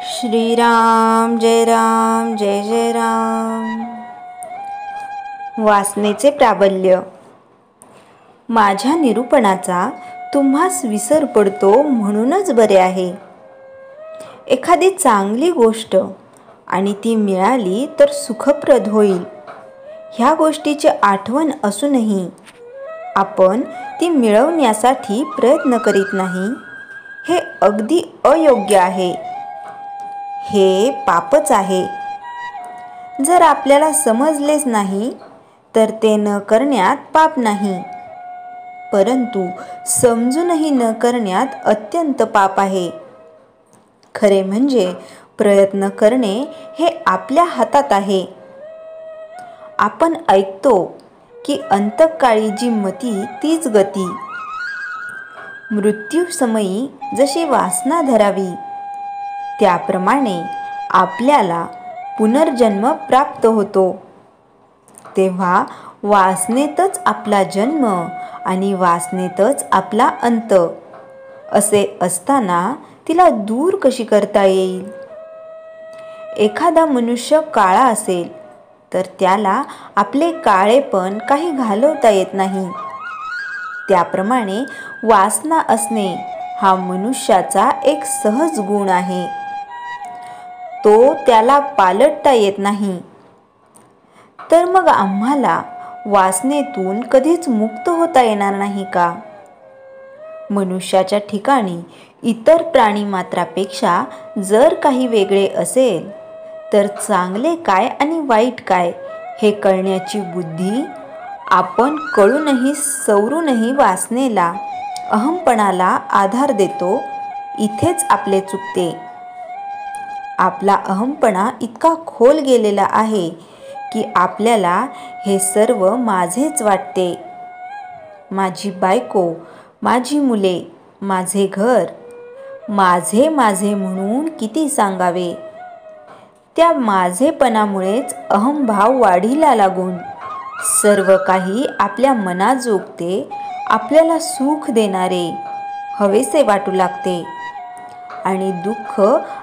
श्रीराम जय राम जय जय राम। वासनेचे प्राबल्य। माझ्या निरूपणाचा तुम्हास विसर पडतो म्हणूनच बरे आहे। एखादी चांगली गोष्ट आणि ती मिळाली तर सुखप्रद होईल ह्या गोष्टीची आठवण असूनही आपण ती मिळवण्यासाठी प्रयत्न करीत नाही, हे अगदी अयोग्य आहे, हे पापच आहे। जर आपल्याला समजलेच नाही तर ते न करण्यात पाप नाही, परंतु समजूनही न करण्यात अत्यंत पाप आहे। खरे म्हणजे प्रयत्न करणे हे आपल्या हातात आहे। आपण ऐकतो की अंतकाळी जी मती तीच गती। मृत्यूसमयी जशी वासना धरावी त्याप्रमाणे आपल्याला पुनर्जन्म प्राप्त होतो। तेव्हा वासनेतच आपला जन्म आणि वासनेतच आपला अंत असे असताना तिला दूर कशी करता येईल? एखादा मनुष्य काळा असेल तर त्याला आपले काळेपण काही घालवता येत नाही। त्याप्रमाणे वासना असणे हा मनुष्याचा एक सहज गुण आहे, तो त्याला पालटता येत नाही। तर मग आम्हाला वासनेतून कधीच मुक्त होता येणार नाही का? मनुष्याच्या ठिकाणी इतर प्राणीमात्रापेक्षा जर काही वेगळे असेल तर चांगले काय आणि वाईट काय हे कळण्याची बुद्धी आपण कळूनही सवरूनही वासनेला, अहंपणाला आधार देतो, इथेच आपले चुकते। आपला अहंपणा इतका खोल गेलेला आहे की आपल्याला हे सर्व माझेच वाटते। माझी बायको, माझी मुले, माझे घर, माझे माझे म्हणून किती सांगावे। त्या माझेपणामुळेच अहंभाव वाढीला लागून सर्व काही आपल्या मनाजोगते, आपल्याला सुख देणारे हवेसे वाटू लागते आणि दुःख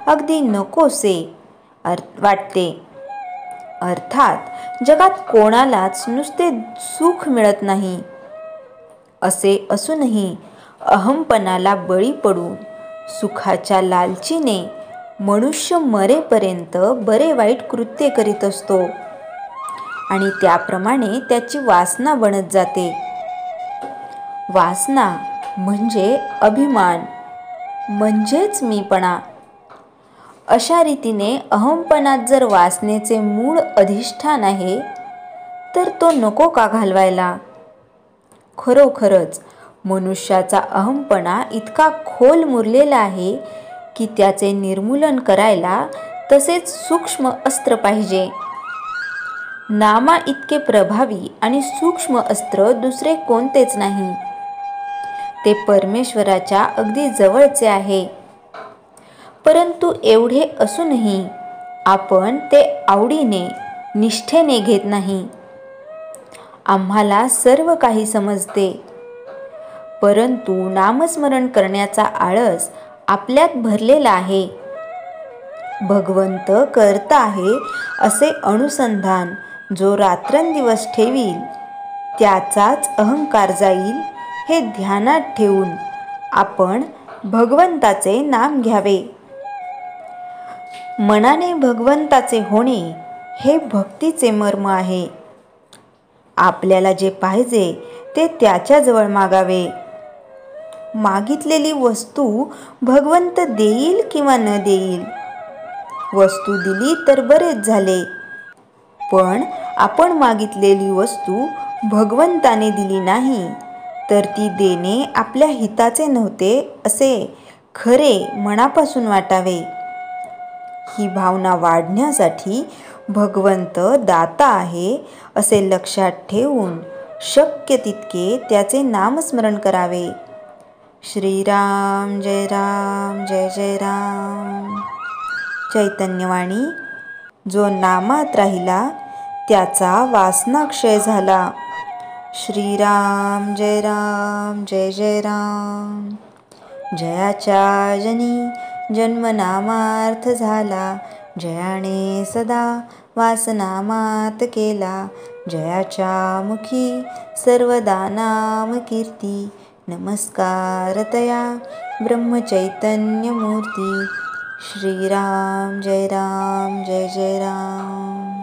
अगदी नकोसे वाटते। अर्थात जगात कोणालाच नुसते सुख मिळत नाही, असे असूनही अहंपणाला बळी पडून सुखाच्या लालचीने मनुष्य मरेपर्यंत बरे वाईट कृत्ये करीत असतो आणि त्याप्रमाणे त्याची वासना बनत जाते। वासना म्हणजे अभिमान, म्हणजेच मीपणा। अशा रीतीने अहंपणात जर वासनेचे मूळ अधिष्ठान आहे तर तो नको का घालवायला? खरोखरच मनुष्याचा अहंपणा इतका खोल मुरलेला आहे की त्याचे निर्मूलन करायला तसेच सूक्ष्म अस्त्र पाहिजे। नामा इतके प्रभावी आणि सूक्ष्म अस्त्र दुसरे कोणतेच नाही, ते परमेश्वराच्या अगदी जवळचे आहे। परंतु एवढे असूनही आपण ते आवडीने, निष्ठेने घेत नाही। आम्हाला सर्व काही समजते, परंतु नामस्मरण करण्याचा आळस आपल्यात भरलेला आहे। भगवंत करता आहे असे अनुसंधान जो रात्रंदिवस ठेवील त्याचाच अहंकार जाईल, हे ध्यानात ठेवून आपण भगवंताचे नाम घ्यावे। मनाने भगवंताचे होणे हे भक्तीचे मर्म आहे। आपल्याला जे पाहिजे ते त्याच्याजवळ मागावे। मागितलेली वस्तू भगवंत देईल किंवा न देईल, वस्तू दिली तर बरेच झाले, पण आपण मागितलेली वस्तू भगवंताने दिली नाही तर ती देणे आपल्या हिताचे नव्हते असे खरे मनापासून वाटावे। ही भावना वाढण्यासाठी भगवंत दाता आहे असे लक्षात ठेवून शक्य तितके त्याचे नामस्मरण करावे। श्रीराम जय राम जय जय राम। चैतन्यवाणी। जो नामात राहिला त्याचा वासनाक्षय झाला। श्रीराम जय राम जय जय राम। जयाच्या जनी जन्मनामार्थ झाला, जयाने सदा वासनामात केला. जयाच्या मुखी सर्वदा नाम कीर्ती, नमस्कार तया ब्रह्मचैतन्य मूर्ती. श्रीराम जय राम जय जय राम.